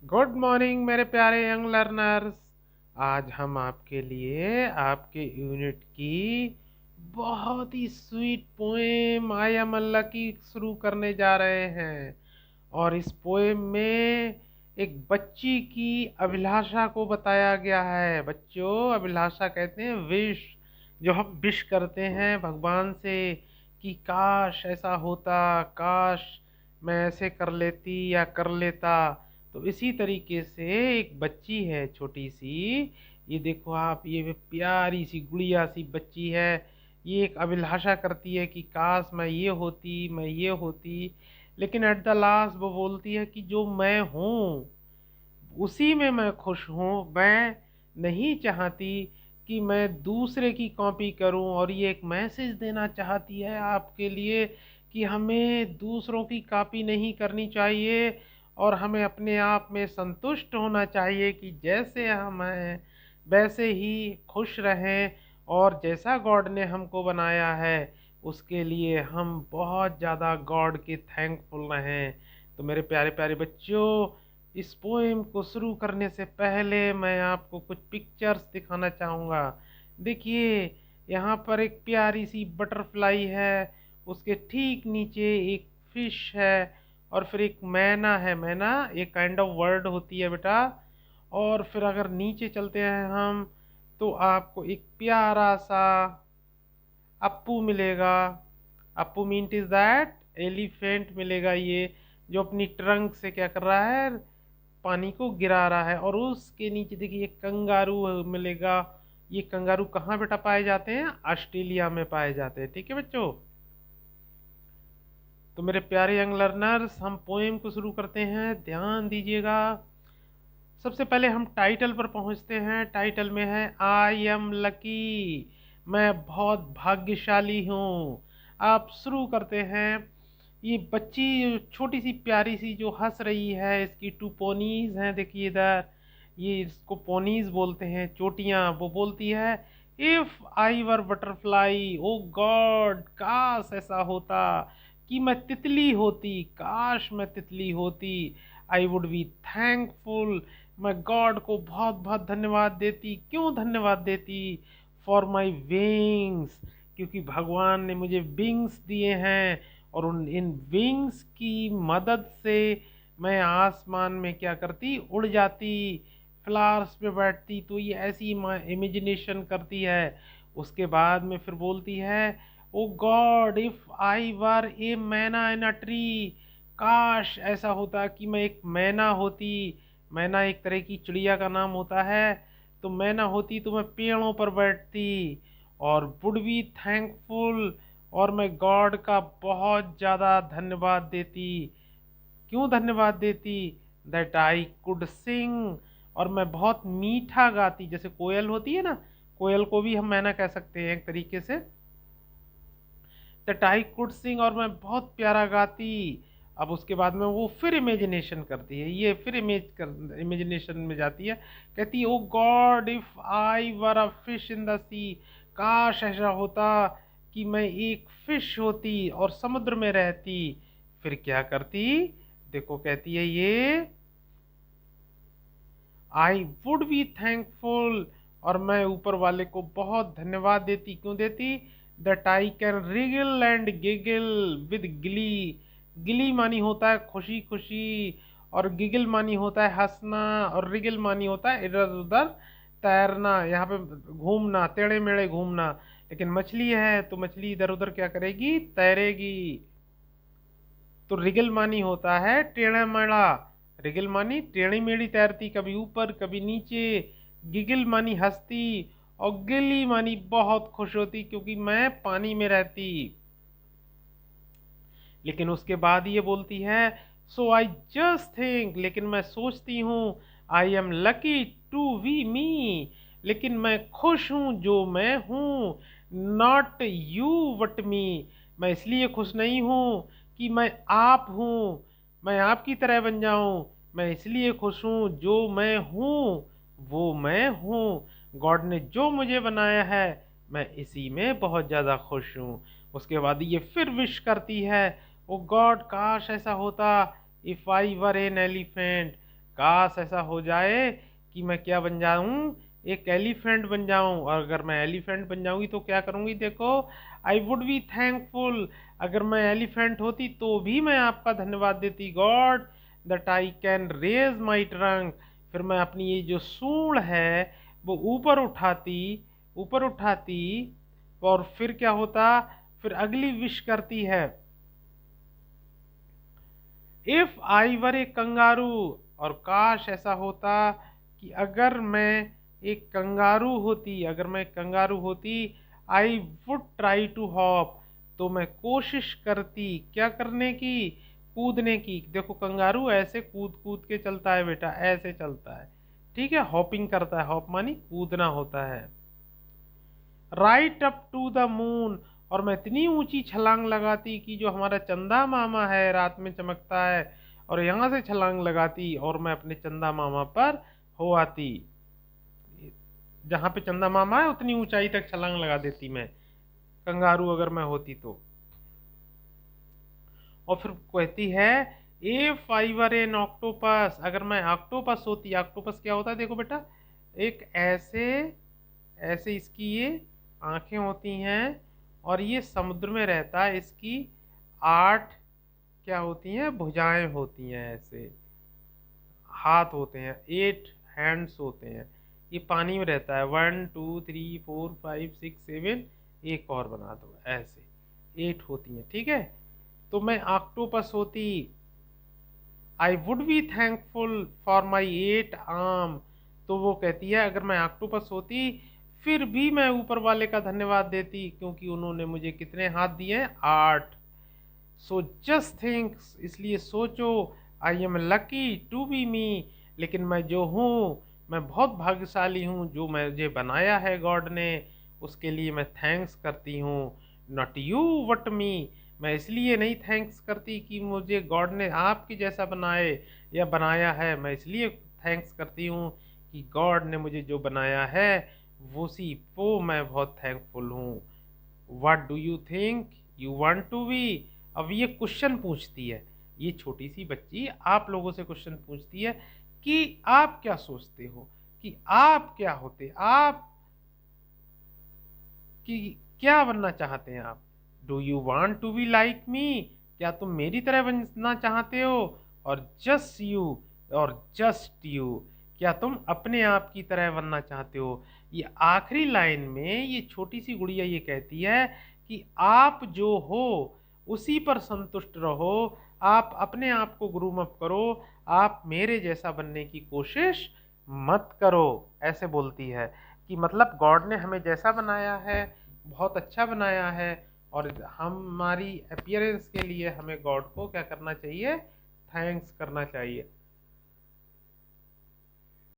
Good morning मेरे प्यारे young learners. आज हम आपके लिए आपके यूनिट की बहुत ही स्वीट पोएम आई एम अल्लाह की शुरू करने जा रहे हैं। और इस पोएम में एक बच्ची की अभिलाषा को बताया गया है। बच्चों, अभिलाषा कहते हैं विश, जो हम विश करते हैं भगवान से कि काश ऐसा होता, काश मैं ऐसे कर लेती या कर लेता। तो इसी तरीके से एक बच्ची है छोटी सी, ये देखो आप, ये प्यारी सी गुड़िया सी बच्ची है। ये एक अभिलाषा करती है कि काश मैं ये होती, मैं ये होती। लेकिन एट द लास्ट वो बोलती है कि जो मैं हूँ उसी में मैं खुश हूँ। मैं नहीं चाहती कि मैं दूसरे की कॉपी करूं। और ये एक मैसेज देना चाहती है आपके लिए कि हमें दूसरों की कॉपी नहीं करनी चाहिए और हमें अपने आप में संतुष्ट होना चाहिए कि जैसे हम हैं वैसे ही खुश रहें। और जैसा गॉड ने हमको बनाया है उसके लिए हम बहुत ज़्यादा गॉड के थैंकफुल रहें। तो मेरे प्यारे प्यारे बच्चों, इस पोएम को शुरू करने से पहले मैं आपको कुछ पिक्चर्स दिखाना चाहूँगा। देखिए, यहाँ पर एक प्यारी सी बटरफ्लाई है, उसके ठीक नीचे एक फिश है, और फिर एक मैना है। मैना एक काइंड ऑफ वर्ड होती है बेटा। और फिर अगर नीचे चलते हैं हम, तो आपको एक प्यारा सा अप्पू मिलेगा। Appu meant is that elephant मिलेगा, ये जो अपनी ट्रंक से क्या कर रहा है, पानी को गिरा रहा है। और उसके नीचे देखिए कंगारू मिलेगा। ये कंगारू कहाँ बेटा पाए जाते हैं? ऑस्ट्रेलिया में पाए जाते हैं। ठीक है बच्चों। तो मेरे प्यारे यंग लर्नर्स, हम पोएम को शुरू करते हैं, ध्यान दीजिएगा। सबसे पहले हम टाइटल पर पहुंचते हैं। टाइटल में है आई एम लकी, मैं बहुत भाग्यशाली हूँ। आप शुरू करते हैं। ये बच्ची छोटी सी प्यारी सी जो हंस रही है, इसकी टू पोनीज हैं, देखिए इधर, ये इसको पोनीज बोलते हैं, चोटियां। वो बोलती है if I were butterfly, oh god, काश ऐसा होता कि मैं तितली होती, काश मैं तितली होती। आई वुड बी थैंकफुल, मैं गॉड को बहुत बहुत धन्यवाद देती। क्यों धन्यवाद देती? फॉर माई विंग्स, क्योंकि भगवान ने मुझे विंग्स दिए हैं। और उन इन विंग्स की मदद से मैं आसमान में क्या करती, उड़ जाती, फ्लावर्स पे बैठती। तो ये ऐसी इमेजिनेशन करती है। उसके बाद में फिर बोलती है ओ गॉड इफ आई वर ए मैना इन अ ट्री, काश ऐसा होता कि मैं एक मैना होती। मैना एक तरह की चिड़िया का नाम होता है। तो मैना होती तो मैं पेड़ों पर बैठती और वुड बी थैंकफुल, और मैं गॉड का बहुत ज़्यादा धन्यवाद देती। क्यों धन्यवाद देती? दैट आई कुड सिंग, और मैं बहुत मीठा गाती। जैसे कोयल होती है ना, कोयल को भी हम मैना कह सकते हैं एक तरीके से। दैट आई कुड सिंग, और मैं बहुत प्यारा गाती। अब उसके बाद में वो फिर इमेजिनेशन करती है, ये फिर इमेजिनेशन में जाती है। कहती है oh god if I were a fish in the sea, काश ऐसा होता कि मैं एक फिश होती और समुद्र में रहती। फिर क्या करती? देखो कहती है ये आई वुड बी थैंकफुल, और मैं ऊपर वाले को बहुत धन्यवाद देती। क्यों देती? That I can Regal and giggle with गिली। गिली मानी होता है खुशी खुशी, और गिगल मानी होता है हंसना, और रिगल मानी होता है इधर उधर तैरना, यहाँ पे घूमना, टेढ़े मेढ़े घूमना। लेकिन मछली है तो मछली इधर उधर क्या करेगी, तैरेगी। तो रिगल मानी होता है टेढ़ा मेढ़ा। रिगल मानी टेढ़ी मेढ़ी तैरती, कभी ऊपर कभी नीचे। गिगल मानी हंसती, और गिली मानी बहुत खुश होती क्योंकि मैं पानी में रहती। लेकिन उसके बाद ये बोलती है सो आई जस्ट थिंक, लेकिन मैं सोचती हूँ, I am lucky to be me, लेकिन मैं खुश हूँ जो मैं हूँ। नॉट यू बट मी, मैं इसलिए खुश नहीं हूँ कि मैं आप हूँ, मैं आपकी तरह बन जाऊँ। मैं इसलिए खुश हूँ जो मैं हूँ वो मैं हूँ। गॉड ने जो मुझे बनाया है मैं इसी में बहुत ज़्यादा खुश हूँ। उसके बाद ये फिर विश करती है ओ गॉड, काश ऐसा होता if I were an elephant, काश ऐसा हो जाए कि मैं क्या बन जाऊं, एक एलिफेंट बन जाऊं। और अगर मैं एलिफेंट बन जाऊंगी तो क्या करूंगी, देखो, आई वुड बी थैंकफुल। अगर मैं एलिफेंट होती तो भी मैं आपका धन्यवाद देती, god that I can raise my trunk. फिर मैं अपनी ये जो सूंड है वो ऊपर उठाती। और फिर क्या होता, फिर अगली विश करती है, if I were A kangaroo. और काश ऐसा होता कि अगर मैं कंगारू होती, I would try to hop. तो मैं कोशिश करती क्या करने की, कूदने की। देखो कंगारू ऐसे कूद कूद के चलता है बेटा, ऐसे चलता है, ठीक है, हॉपिंग करता है, हॉप मानी कूदना होता है। Right up to the moon. और मैं इतनी ऊंची छलांग लगाती कि जो हमारा चंदा मामा है रात में चमकता है, और यहाँ से छलांग लगाती और मैं अपने चंदा मामा पर हो आती। जहां पे चंदा मामा है उतनी ऊंचाई तक छलांग लगा देती मैं, कंगारू अगर मैं होती तो। और फिर कहती है, if I were N octopus. अगर मैं ऑक्टोपस होती, ऑक्टोपस क्या होता है देखो बेटा, एक ऐसे ऐसे इसकी ये आंखें होती हैं, और ये समुद्र में रहता है। इसकी 8 क्या होती हैं, भुजाएं होती हैं, ऐसे हाथ होते हैं, 8 हैंड्स होते हैं। ये पानी में रहता है, 1 2 3 4 5 6 7, एक और बना दो, ऐसे 8 होती हैं, ठीक है। तो मैं ऑक्टोपस होती, I would be thankful for my 8 arm. तो वो कहती है अगर मैं ऑक्टोपस होती फिर भी मैं ऊपर वाले का धन्यवाद देती, क्योंकि उन्होंने मुझे कितने हाथ दिए हैं, 8। सो जस्ट थिंक्स, इसलिए सोचो, I am lucky to be me. लेकिन मैं जो हूँ, मैं बहुत भाग्यशाली हूँ, जो मुझे बनाया है गॉड ने, उसके लिए मैं थैंक्स करती हूँ। नॉट यू वट मी। मैं इसलिए नहीं थैंक्स करती कि मुझे गॉड ने आपके जैसा बनाए या बनाया है, मैं इसलिए थैंक्स करती हूँ कि गॉड ने मुझे जो बनाया है उसी को मैं बहुत थैंकफुल हूँ। What do you think you want to be. अब ये क्वेश्चन पूछती है, ये छोटी सी बच्ची आप लोगों से क्वेश्चन पूछती है कि आप क्या सोचते हो, कि आप क्या होते, आप कि क्या बनना चाहते हैं आप। Do you want to be like me, क्या तुम मेरी तरह बनना चाहते हो। और जस्ट यू, और जस्ट यू, क्या तुम अपने आप की तरह बनना चाहते हो। ये आखिरी लाइन में ये छोटी सी गुड़िया ये कहती है कि आप जो हो उसी पर संतुष्ट रहो, आप अपने आप को ग्रूम अप करो, आप मेरे जैसा बनने की कोशिश मत करो। ऐसे बोलती है कि मतलब गॉड ने हमें जैसा बनाया है बहुत अच्छा बनाया है, और हमारी अपीयरेंस के लिए हमें गॉड को क्या करना चाहिए, थैंक्स करना चाहिए।